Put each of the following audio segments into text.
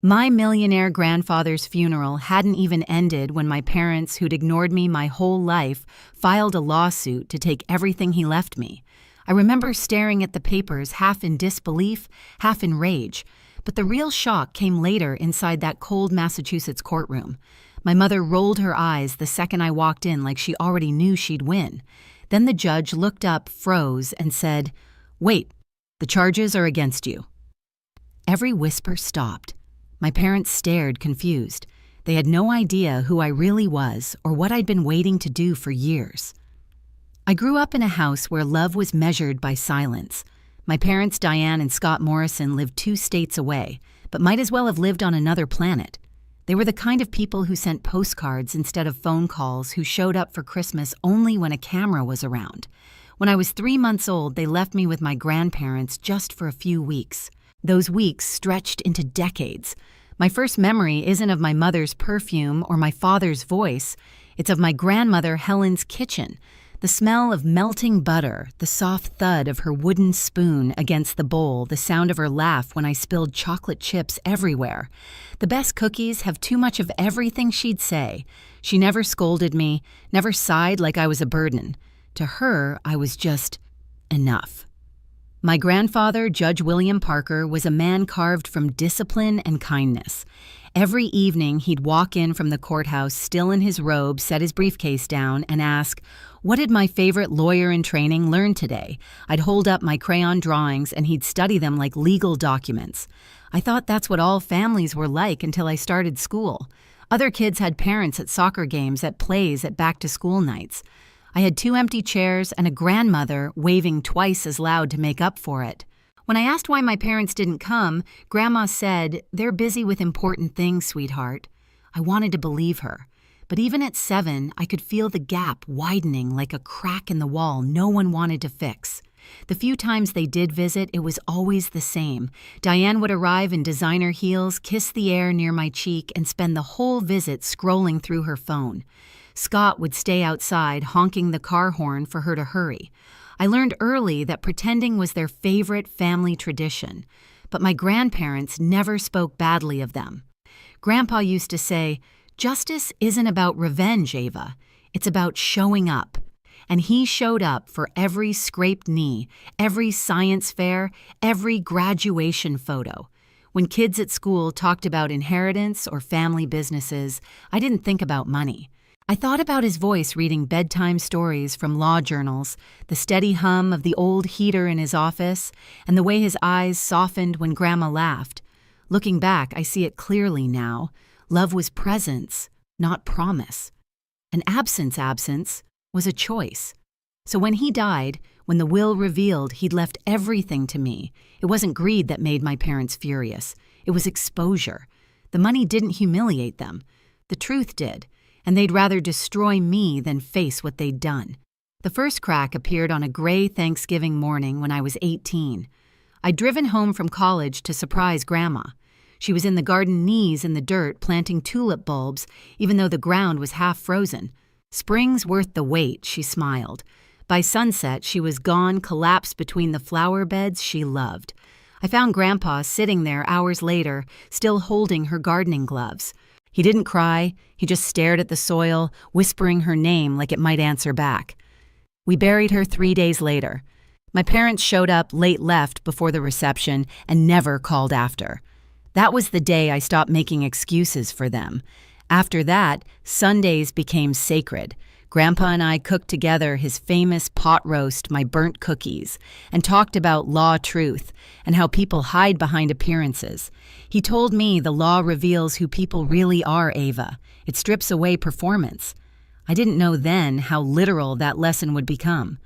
My millionaire grandfather's funeral hadn't even ended when my parents, who'd ignored me my whole life, filed a lawsuit to take everything he left me. I remember staring at the papers half in disbelief, half in rage. But the real shock came later inside that cold Massachusetts courtroom. My mother rolled her eyes the second I walked in like she already knew she'd win. Then the judge looked up, froze, and said, "Wait, the charges are against you." Every whisper stopped. My parents stared, confused. They had no idea who I really was or what I'd been waiting to do for years. I grew up in a house where love was measured by silence. My parents, Diane and Scott Morrison, lived 2 states away, but might as well have lived on another planet. They were the kind of people who sent postcards instead of phone calls, who showed up for Christmas only when a camera was around. When I was 3 months old, they left me with my grandparents just for a few weeks. Those weeks stretched into decades. My first memory isn't of my mother's perfume or my father's voice. It's of my grandmother Helen's kitchen. The smell of melting butter, the soft thud of her wooden spoon against the bowl, the sound of her laugh when I spilled chocolate chips everywhere. The best cookies have too much of everything she'd say. She never scolded me, never sighed like I was a burden. To her, I was just enough. My grandfather, Judge William Parker, was a man carved from discipline and kindness. Every evening, he'd walk in from the courthouse, still in his robe, set his briefcase down, and ask, "What did my favorite lawyer in training learn today?" I'd hold up my crayon drawings, and he'd study them like legal documents. I thought that's what all families were like until I started school. Other kids had parents at soccer games, at plays, at back-to-school nights. I had 2 empty chairs and a grandmother waving twice as loud to make up for it. When I asked why my parents didn't come, Grandma said, "They're busy with important things, sweetheart." I wanted to believe her. But even at 7, I could feel the gap widening like a crack in the wall no one wanted to fix. The few times they did visit, it was always the same. Diane would arrive in designer heels, kiss the air near my cheek, and spend the whole visit scrolling through her phone. Scott would stay outside, honking the car horn for her to hurry. I learned early that pretending was their favorite family tradition, but my grandparents never spoke badly of them. Grandpa used to say, "Justice isn't about revenge, Ava. It's about showing up." And he showed up for every scraped knee, every science fair, every graduation photo. When kids at school talked about inheritance or family businesses, I didn't think about money. I thought about his voice reading bedtime stories from law journals, the steady hum of the old heater in his office, and the way his eyes softened when Grandma laughed. Looking back, I see it clearly now. Love was presence, not promise. An absence was a choice. So when he died, when the will revealed he'd left everything to me, it wasn't greed that made my parents furious. It was exposure. The money didn't humiliate them. The truth did. And they'd rather destroy me than face what they'd done. The first crack appeared on a gray Thanksgiving morning when I was 18. I'd driven home from college to surprise Grandma. She was in the garden, knees in the dirt, planting tulip bulbs, even though the ground was half frozen. "Spring's worth the wait," she smiled. By sunset, she was gone, collapsed between the flower beds she loved. I found Grandpa sitting there hours later, still holding her gardening gloves. He didn't cry, he just stared at the soil, whispering her name like it might answer back. We buried her 3 days later. My parents showed up late left before the reception and never called after. That was the day I stopped making excuses for them. After that, Sundays became sacred. Grandpa and I cooked together his famous pot roast, my burnt cookies, and talked about law truth and how people hide behind appearances. He told me the law reveals who people really are, Ava. It strips away performance. I didn't know then how literal that lesson would become.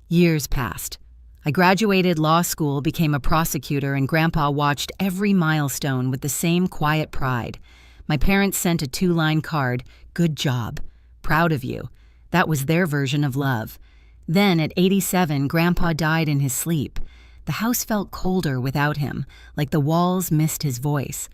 Years passed. I graduated law school, became a prosecutor, and Grandpa watched every milestone with the same quiet pride. My parents sent a 2-line card, "Good job. Proud of you." That was their version of love. Then, at 87, Grandpa died in his sleep. The house felt colder without him, like the walls missed his voice.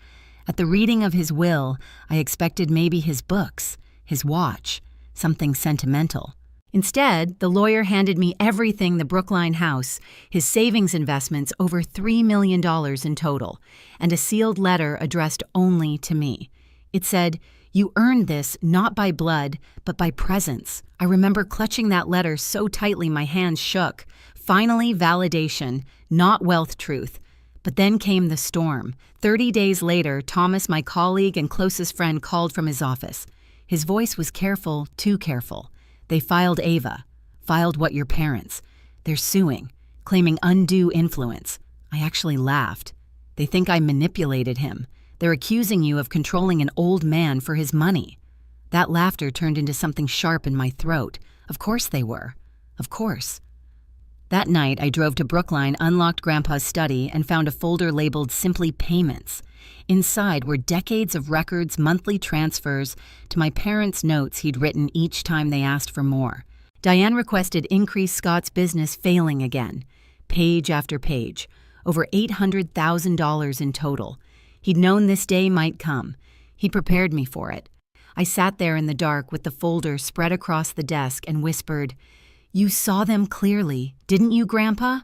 At the reading of his will, I expected maybe his books, his watch, something sentimental. Instead, the lawyer handed me everything the Brookline house, his savings investments, over $3 million in total, and a sealed letter addressed only to me. It said, "You earned this not by blood, but by presence." I remember clutching that letter so tightly my hands shook. Finally, validation, not wealth truth. But then came the storm. 30 days later, Thomas, my colleague and closest friend, called from his office. His voice was careful, too careful. "They filed Ava. Filed what your parents. They're suing, claiming undue influence." I actually laughed. "They think I manipulated him. They're accusing you of controlling an old man for his money." That laughter turned into something sharp in my throat. Of course they were. Of course. That night, I drove to Brookline, unlocked Grandpa's study, and found a folder labeled simply Payments. Inside were decades of records, monthly transfers, to my parents' notes he'd written each time they asked for more. Diane requested increase Scott's business failing again. Page after page. Over $800,000 in total. He'd known this day might come. He'd prepared me for it. I sat there in the dark with the folder spread across the desk and whispered, "You saw them clearly, didn't you, Grandpa?"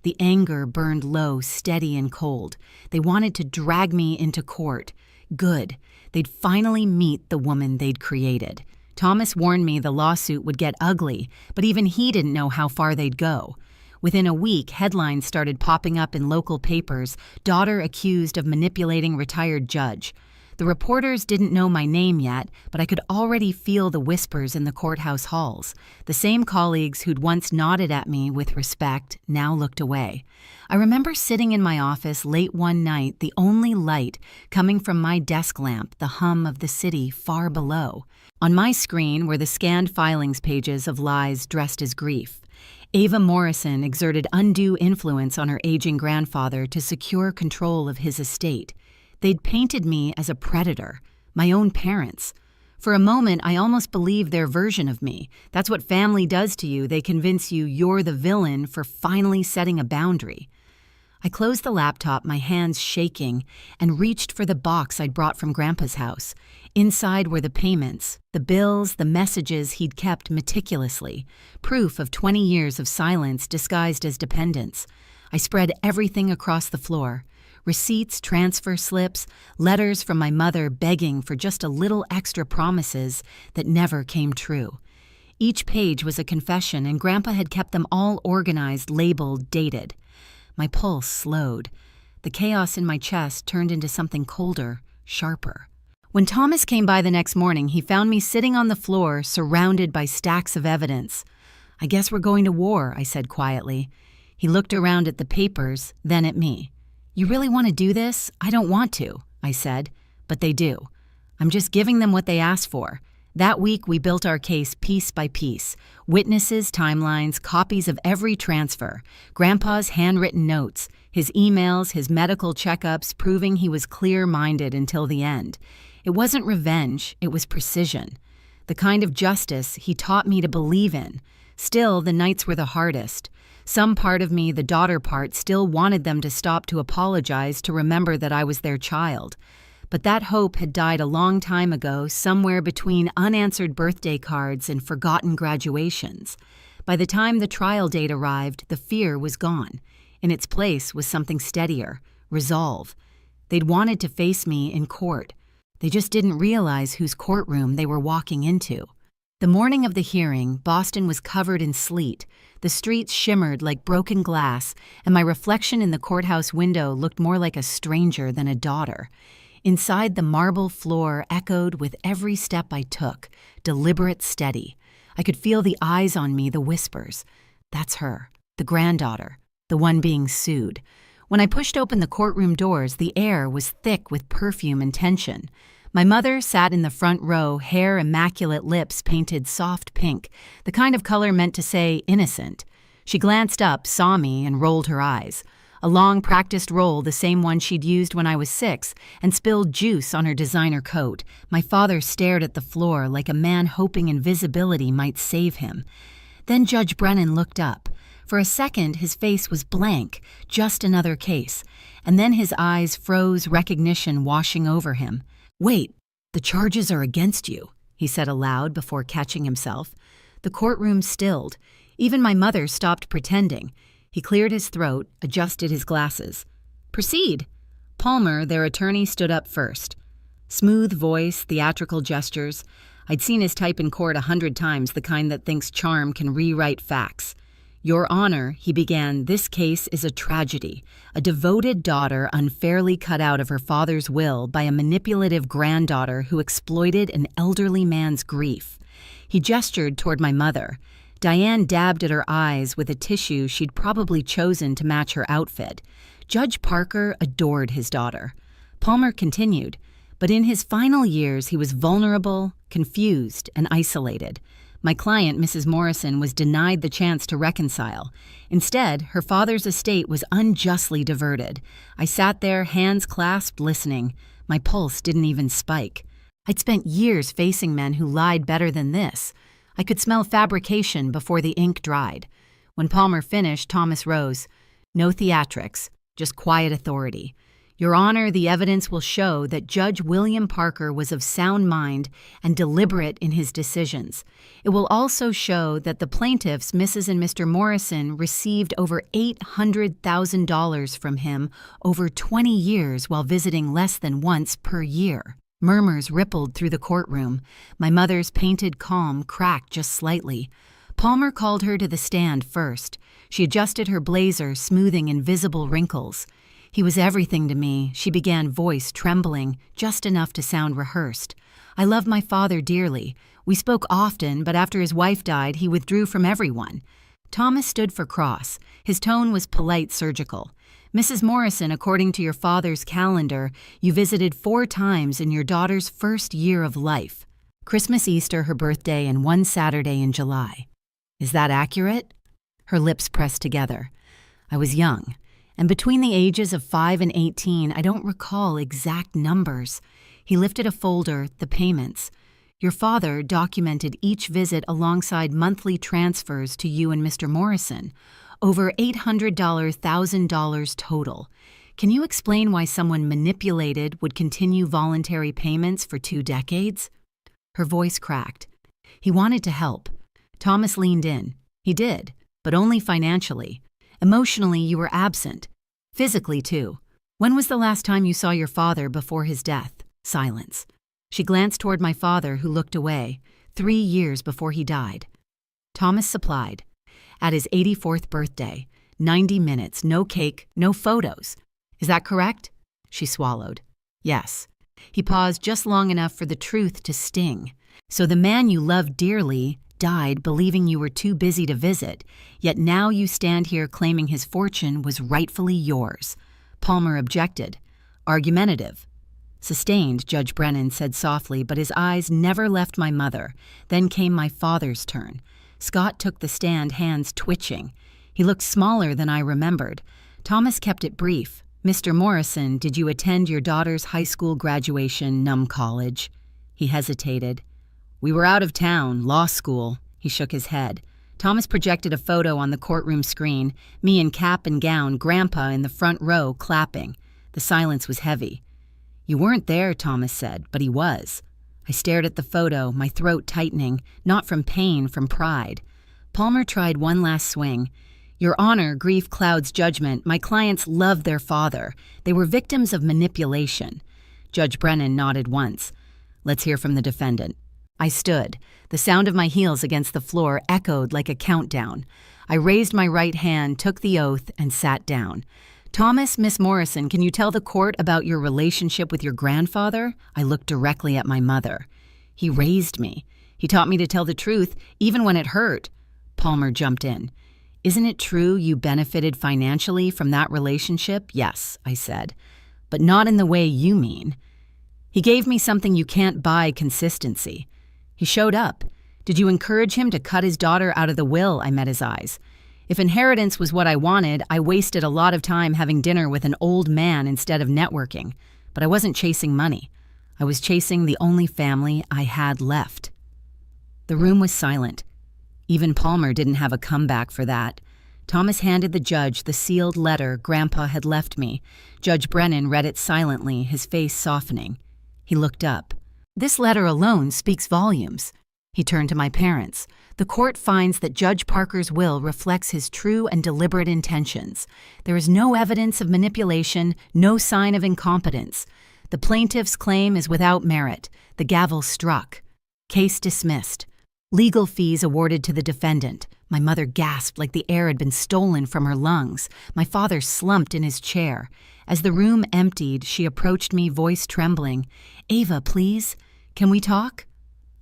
The anger burned low, steady and cold. They wanted to drag me into court. Good. They'd finally meet the woman they'd created. Thomas warned me the lawsuit would get ugly, but even he didn't know how far they'd go. Within a week, headlines started popping up in local papers, daughter accused of manipulating retired judge. The reporters didn't know my name yet, but I could already feel the whispers in the courthouse halls. The same colleagues who'd once nodded at me with respect now looked away. I remember sitting in my office late one night, the only light coming from my desk lamp, the hum of the city far below. On my screen were the scanned filings pages of lies dressed as grief. Ava Morrison exerted undue influence on her aging grandfather to secure control of his estate. They'd painted me as a predator, my own parents. For a moment, I almost believed their version of me. That's what family does to you. They convince you you're the villain for finally setting a boundary. I closed the laptop, my hands shaking, and reached for the box I'd brought from Grandpa's house. Inside were the payments, the bills, the messages he'd kept meticulously, proof of 20 years of silence disguised as dependence. I spread everything across the floor. Receipts, transfer slips, letters from my mother begging for just a little extra promises that never came true. Each page was a confession, and Grandpa had kept them all organized, labeled, dated. My pulse slowed. The chaos in my chest turned into something colder, sharper. When Thomas came by the next morning, he found me sitting on the floor, surrounded by stacks of evidence. "I guess we're going to war," I said quietly. He looked around at the papers, then at me. "You really want to do this?" "I don't want to," I said, "but they do. I'm just giving them what they asked for." That week, we built our case piece by piece. Witnesses, timelines, copies of every transfer, Grandpa's handwritten notes, his emails, his medical checkups, proving he was clear-minded until the end. It wasn't revenge, it was precision. The kind of justice he taught me to believe in. Still, the nights were the hardest. Some part of me, the daughter part, still wanted them to stop to apologize, to remember that I was their child. But that hope had died a long time ago, somewhere between unanswered birthday cards and forgotten graduations. By the time the trial date arrived, the fear was gone. In its place was something steadier, resolve. They'd wanted to face me in court. They just didn't realize whose courtroom they were walking into. The morning of the hearing, Boston was covered in sleet. The streets shimmered like broken glass, and my reflection in the courthouse window looked more like a stranger than a daughter. Inside, the marble floor echoed with every step I took, deliberate, steady. I could feel the eyes on me, the whispers. That's her, the granddaughter, the one being sued. When I pushed open the courtroom doors, the air was thick with perfume and tension. My mother sat in the front row, hair immaculate, lips painted soft pink, the kind of color meant to say innocent. She glanced up, saw me, and rolled her eyes. A long practiced roll, the same one she'd used when I was 6, and spilled juice on her designer coat. My father stared at the floor like a man hoping invisibility might save him. Then Judge Brennan looked up. For a second, his face was blank, just another case. And then his eyes froze, recognition washing over him. "Wait, the charges are against you," he said aloud before catching himself. The courtroom stilled. Even my mother stopped pretending. He cleared his throat, adjusted his glasses. "Proceed." Palmer, their attorney, stood up first. Smooth voice, theatrical gestures. I'd seen his type in court 100 times, the kind that thinks charm can rewrite facts. "Your Honor," he began, "this case is a tragedy. A devoted daughter unfairly cut out of her father's will by a manipulative granddaughter who exploited an elderly man's grief." He gestured toward my mother. Diane dabbed at her eyes with a tissue she'd probably chosen to match her outfit. Judge Parker adored his daughter. Palmer continued, but in his final years he was vulnerable, confused, and isolated. My client, Mrs. Morrison, was denied the chance to reconcile. Instead, her father's estate was unjustly diverted. I sat there, hands clasped, listening. My pulse didn't even spike. I'd spent years facing men who lied better than this. I could smell fabrication before the ink dried. When Palmer finished, Thomas rose. "No theatrics, just quiet authority. Your Honor, the evidence will show that Judge William Parker was of sound mind and deliberate in his decisions. It will also show that the plaintiffs, Mrs. and Mr. Morrison, received over $800,000 from him over 20 years while visiting less than once per year." Murmurs rippled through the courtroom. My mother's painted calm cracked just slightly. Palmer called her to the stand first. She adjusted her blazer, smoothing invisible wrinkles. "He was everything to me," she began, voice trembling, just enough to sound rehearsed. "I love my father dearly. We spoke often, but after his wife died, he withdrew from everyone." Thomas stood for cross. His tone was polite, surgical. "Mrs. Morrison, according to your father's calendar, you visited 4 times in your daughter's first year of life. Christmas, Easter, her birthday, and 1 Saturday in July. Is that accurate?" Her lips pressed together. I was young. And between the ages of 5 and 18, I don't recall exact numbers. He lifted a folder, the payments. "Your father documented each visit alongside monthly transfers to you and Mr. Morrison. Over $800,000 total. Can you explain why someone manipulated would continue voluntary payments for 2 decades? Her voice cracked. He wanted to help. Thomas leaned in. He did, but only financially. Emotionally, you were absent. Physically, too. When was the last time you saw your father before his death? Silence. She glanced toward my father, who looked away. 3 years before he died. Thomas supplied. At his 84th birthday. 90 minutes, no cake, no photos. Is that correct? She swallowed. Yes. He paused just long enough for the truth to sting. So the man you loved dearly died believing you were too busy to visit, yet now you stand here claiming his fortune was rightfully yours. Palmer objected. Argumentative. Sustained, Judge Brennan said softly, but his eyes never left my mother. Then came my father's turn. Scott took the stand, hands twitching. He looked smaller than I remembered. Thomas kept it brief. "Mr. Morrison, did you attend your daughter's high school graduation, Num College?" He hesitated. "We were out of town, law school." He shook his head. Thomas projected a photo on the courtroom screen, me in cap and gown, Grandpa in the front row, clapping. The silence was heavy. "You weren't there," Thomas said, "but he was." I stared at the photo, my throat tightening, not from pain, from pride. Palmer tried one last swing. "Your Honor, grief clouds judgment. My clients loved their father. They were victims of manipulation." Judge Brennan nodded once. "Let's hear from the defendant." I stood. The sound of my heels against the floor echoed like a countdown. I raised my right hand, took the oath, and sat down. "Thomas, Miss Morrison, can you tell the court about your relationship with your grandfather?" I looked directly at my mother. "He raised me. He taught me to tell the truth, even when it hurt." Palmer jumped in. "Isn't it true you benefited financially from that relationship?" "Yes," I said. "But not in the way you mean." "He gave me something you can't buy, consistency." He showed up. "Did you encourage him to cut his daughter out of the will?" I met his eyes. "If inheritance was what I wanted, I wasted a lot of time having dinner with an old man instead of networking. But I wasn't chasing money. I was chasing the only family I had left." The room was silent. Even Palmer didn't have a comeback for that. Thomas handed the judge the sealed letter Grandpa had left me. Judge Brennan read it silently, his face softening. He looked up. "This letter alone speaks volumes." He turned to my parents. The court finds that Judge Parker's will reflects his true and deliberate intentions. There is no evidence of manipulation, no sign of incompetence. The plaintiff's claim is without merit. The gavel struck. Case dismissed. Legal fees awarded to the defendant. My mother gasped like the air had been stolen from her lungs. My father slumped in his chair. As the room emptied, she approached me, voice trembling. "Ava, please, can we talk?"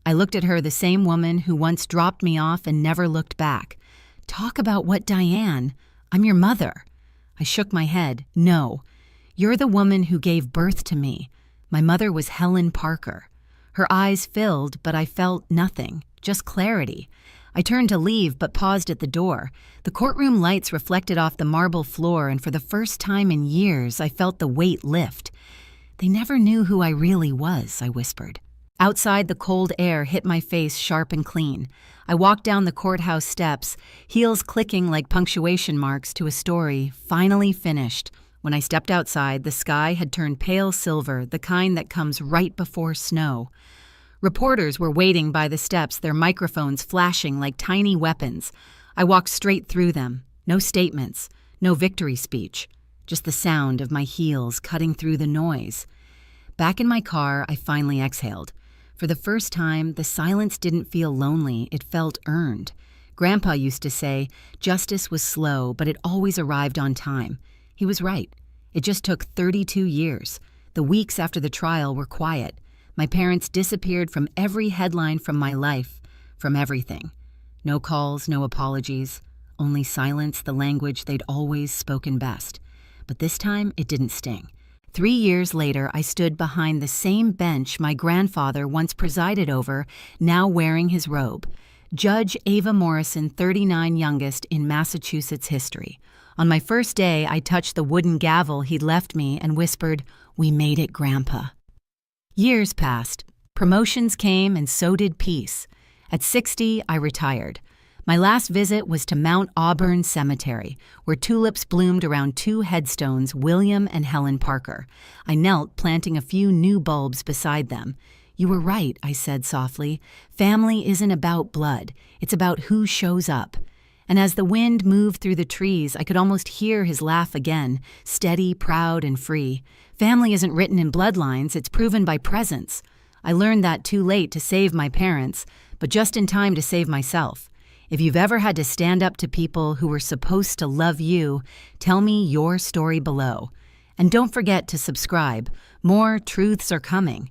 I looked at her, the same woman who once dropped me off and never looked back. "Talk about what, Diane? I'm your mother." I shook my head. "No. You're the woman who gave birth to me. My mother was Helen Parker." Her eyes filled, but I felt nothing, just clarity. I turned to leave, but paused at the door. The courtroom lights reflected off the marble floor, and for the first time in years, I felt the weight lift. "They never knew who I really was," I whispered. Outside, the cold air hit my face sharp and clean. I walked down the courthouse steps, heels clicking like punctuation marks to a story finally finished. When I stepped outside, the sky had turned pale silver, the kind that comes right before snow. Reporters were waiting by the steps, their microphones flashing like tiny weapons. I walked straight through them. No statements, no victory speech, just the sound of my heels cutting through the noise. Back in my car, I finally exhaled. For the first time, the silence didn't feel lonely, it felt earned. Grandpa used to say, justice was slow, but it always arrived on time. He was right. It just took 32 years. The weeks after the trial were quiet. My parents disappeared from every headline from my life, from everything. No calls, no apologies, only silence, the language they'd always spoken best. But this time, it didn't sting. 3 years later, I stood behind the same bench my grandfather once presided over, now wearing his robe. Judge Ava Morrison, 39 youngest in Massachusetts history. On my first day, I touched the wooden gavel he'd left me and whispered, "We made it, Grandpa." Years passed. Promotions came, and so did peace. At 60, I retired. My last visit was to Mount Auburn Cemetery, where tulips bloomed around 2 headstones, William and Helen Parker. I knelt, planting a few new bulbs beside them. "You were right," I said softly. "Family isn't about blood. It's about who shows up." And as the wind moved through the trees, I could almost hear his laugh again, steady, proud, and free. Family isn't written in bloodlines, it's proven by presence. I learned that too late to save my parents, but just in time to save myself. If you've ever had to stand up to people who were supposed to love you, tell me your story below. And don't forget to subscribe. More truths are coming.